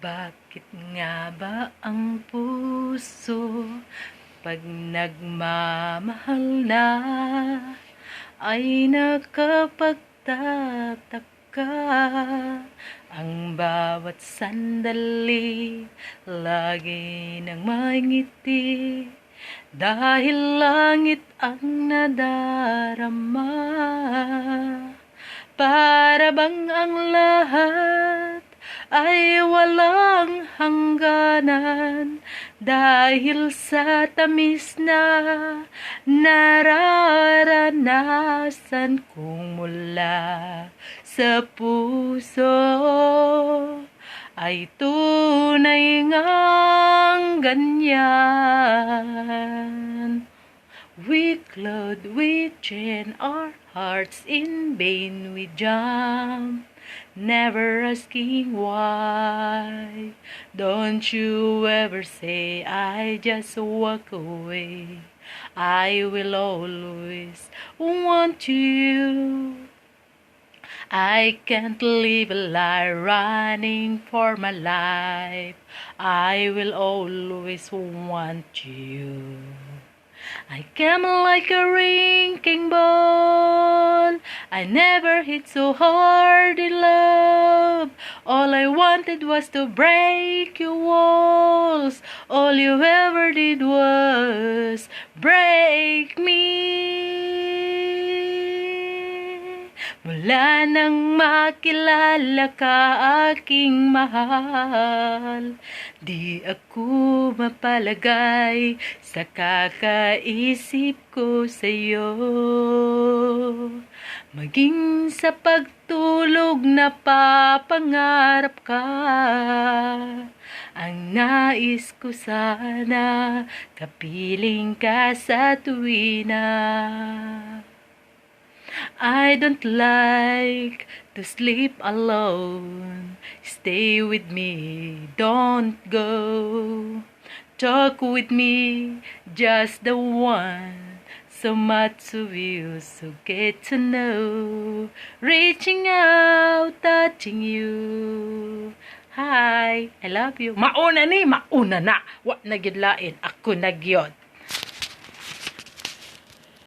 Bakit nga ba ang puso pag nagmamahal na ay nakapagtataka? Ang bawat sandali lagi nang may ngiti, dahil langit ang nadarama. Para bang ang lahat ay walang hangganan, dahil sa tamis na nararanasan kong mula sa puso, ay tunay ngang ganyan. We clawed, we chained our hearts in vain, we jumped, never asking why. Don't you ever say I just walk away. I will always want you. I can't live a lie running for my life. I will always want you. I came like a wrecking ball. I never hit so hard in love. All I wanted was to break your walls. All you ever did was break me. Mula nang makilala ka, aking mahal, di ako mapalagay sa kakaisip ko sa'yo. Maging sa pagtulog napapangarap ka, ang nais ko sana kapiling ka sa tuwina. I don't like to sleep alone. Stay with me, don't go. Talk with me, just the one. So much of you, so get to know. Reaching out, touching you. Hi, I love you. Mauna na. Wa na gid lain. Ako na gyud.